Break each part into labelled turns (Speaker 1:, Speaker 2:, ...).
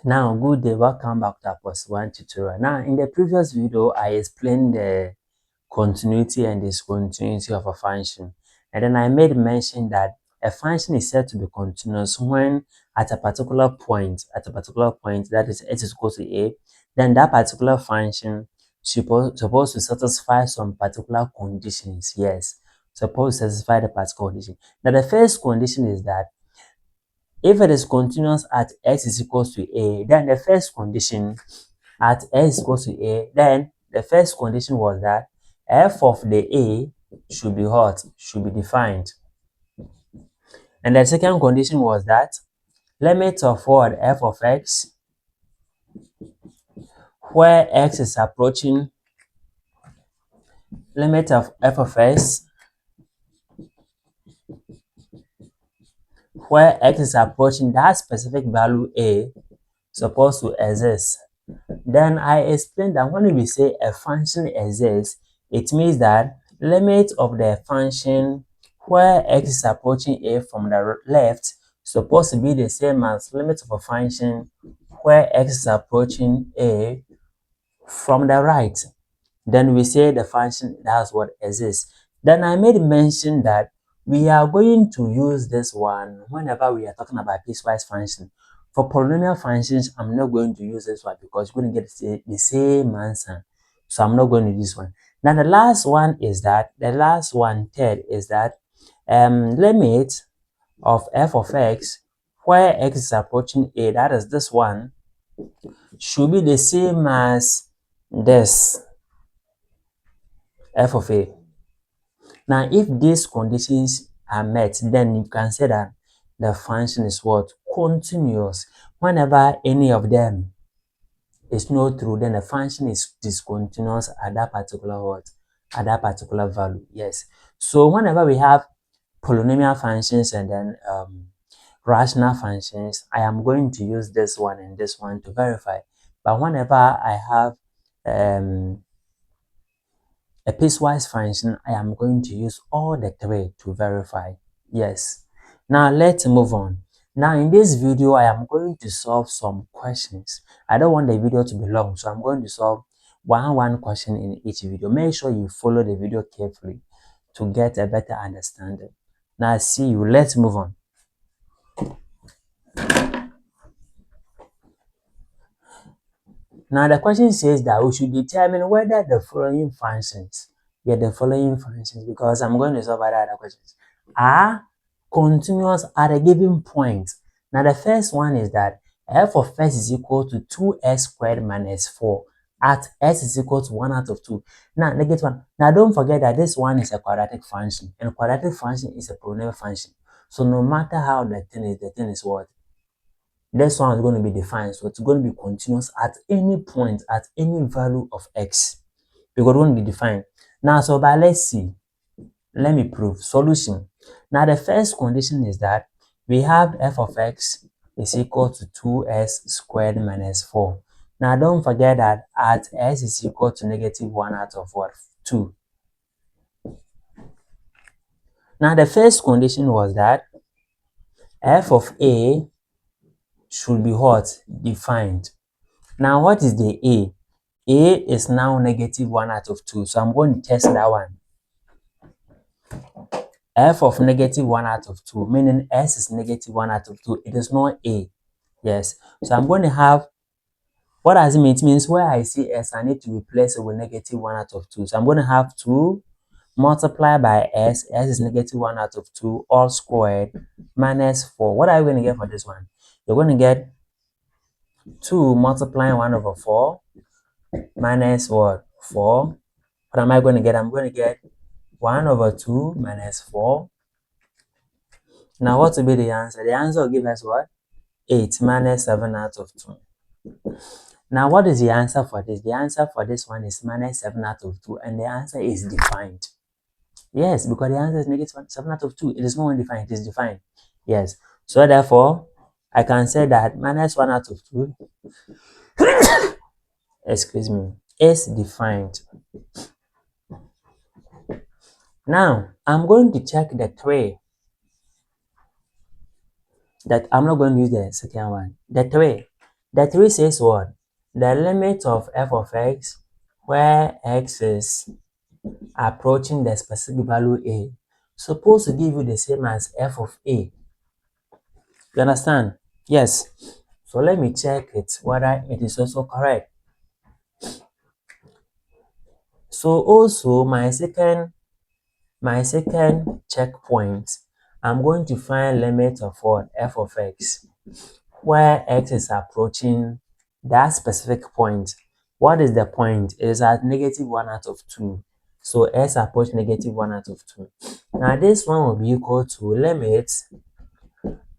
Speaker 1: Now, good day, welcome back to our post-1 tutorial. Now, in the previous video, I explained the continuity and discontinuity of a function. And then I made mention that a function is said to be continuous when at a particular point, that is x is equal to a, then that particular function supposed to satisfy some particular conditions. Yes, supposed to satisfy the particular condition. Now, the first condition is that if it is continuous at x is equals to a, then the first condition at x is equals to a, then the first condition was that f of the a should be what? Should be defined. And the second condition was that limit of what? F of x, where x is approaching, limit of f of x, where x is approaching that specific value a supposed to exist. Then I explained that when we say a function exists, it means that limit of the function where x is approaching a from the left supposed to be the same as limit of a function where x is approaching a from the right. Then we say the function that's what exists. Then I made mention that we are going to use this one whenever we are talking about piecewise function. For polynomial functions, I'm not going to use this one because you're going to get the same answer. So I'm not going to use this one. Now the last one is that, third is that limit of f of x where x is approaching a, that is this one, should be the same as this f of a. Now, if these conditions are met, then you can say that the function is what? Continuous. Whenever any of them is not true, then the function is discontinuous at that particular what? At that particular value. Yes. So whenever we have polynomial functions and then rational functions, I am going to use this one and this one to verify. But whenever I have a piecewise function, I am going to use all the three to verify. Yes. Now let's move on. Now in this video, I am going to solve some questions. I don't want the video to be long, so I'm going to solve one question in each video. Make sure you follow the video carefully to get a better understanding. Now see you. Let's move on. Now the question says that we should determine whether the following functions, because I'm going to solve other questions, are continuous at a given point. Now the first one is that f of x is equal to 2x squared minus 4 at x is equal to 1 out of 2. Now negative 1. Now don't forget that this one is a quadratic function, and a quadratic function is a polynomial function. So no matter how the thing is what? This one is going to be defined, so it's going to be continuous at any point, at any value of x. Because it's going to be defined. Now, so but let's see. Let me prove. Solution. Now, the first condition is that we have f of x is equal to 2s squared minus 4. Now, don't forget that at s is equal to negative 1 out of what? 2. Now, the first condition was that f of a should be what? Defined. Now, what is the a? A is now negative 1 out of 2. So I'm going to test that one. F of negative 1 out of 2, meaning s is negative 1 out of 2. It is not a. Yes. So I'm going to have, what does it mean? It means where I see s, I need to replace it with negative 1 out of 2. So I'm going to have 2 multiplied by s. S is negative 1 out of 2, all squared, minus 4. What are you going to get for this one? You're going to get 2 multiplying 1 over 4 minus what? 4. What am I going to get? I'm going to get 1 over 2 minus 4. Now, what will be the answer? The answer will give us what? 8 minus 7 out of 2. Now, what is the answer for this? The answer for this one is minus 7 out of 2, and the answer is defined. Yes, because the answer is negative 7 out of 2. It is not undefined, it is defined. Yes. So, therefore, I can say that minus 1 out of 2 excuse me, is defined. Now, I'm going to check the 3. That I'm not going to use the second one. The 3. The 3 says what? The limit of f of x where x is approaching the specific value a supposed to give you the same as f of a. You understand? Yes. So let me check it whether it is also correct. So also my second checkpoint, I'm going to find limit of what? F of x where x is approaching that specific point. What is the point? It is at -1 out of 2. So x approach -1 out of 2. Now this one will be equal to limit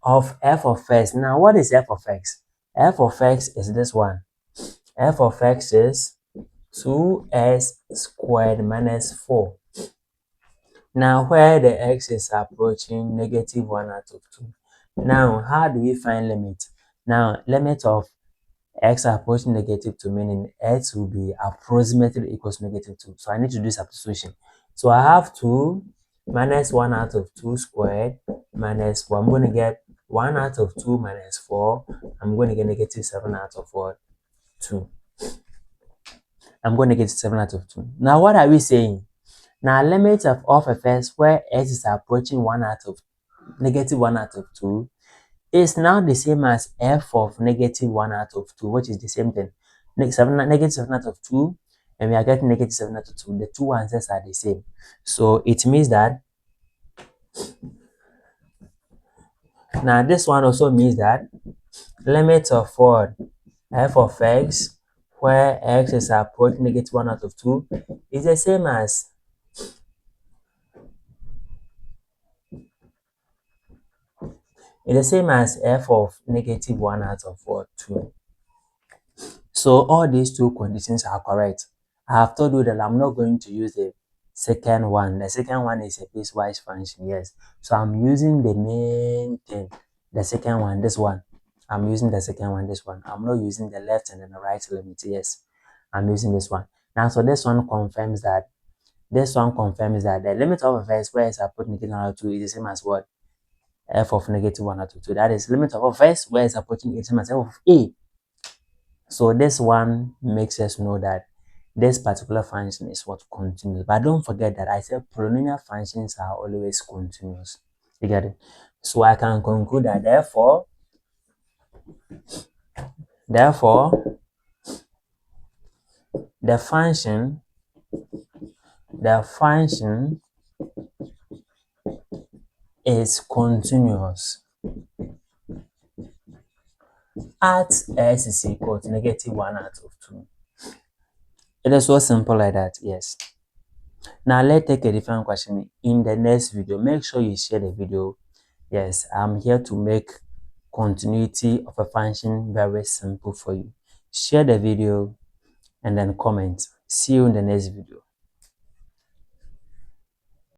Speaker 1: of f of x. Now what is f of x? F of x is this one. F of x is 2x squared minus 4. Now where the x is approaching -1 out of 2. Now how do we find limit? Now limit of x approaching -2, meaning x will be approximately equals to -2. So I need to do substitution. So I have 2 minus 1 out of 2 squared minus 4. I'm going to get 1 out of 2 minus 4. I'm going to get -7 out of what? 2. I'm going to get 7 out of 2. Now what are we saying? Now limit of x where x is approaching -1 out of 2 is now the same as f of -1 out of 2, which is the same thing. -7 out of 2, and we are getting -7 out of 2. The two answers are the same. So it means that now this one also means that limit of what? F of x where x is approaching -1 out of 2 is the same as f of -1 out of what? 2. So all these two conditions are correct. I have told you that I'm not going to use the second one. The second one is a piecewise function, yes. So I'm using the main thing, the second one, this one. I'm using the second one, this one. I'm not using the left and then the right limit, yes. I'm using this one. Now, so this one confirms that the limit of x where x approach -1 out of 2 is the same as what? F of -1 out of 2. That is limit of x where x approaching is the same as f of a. So this one makes us know that this particular function is what? Continuous. But don't forget that I said polynomial functions are always continuous. You get it? So I can conclude that therefore the function is continuous at s is equal to -1 out of 2. It is so simple like that, yes. Now let's take a different question in the next video. Make sure you share the video. Yes, I'm here to make continuity of a function very simple for you. Share the video and then comment. See you in the next video.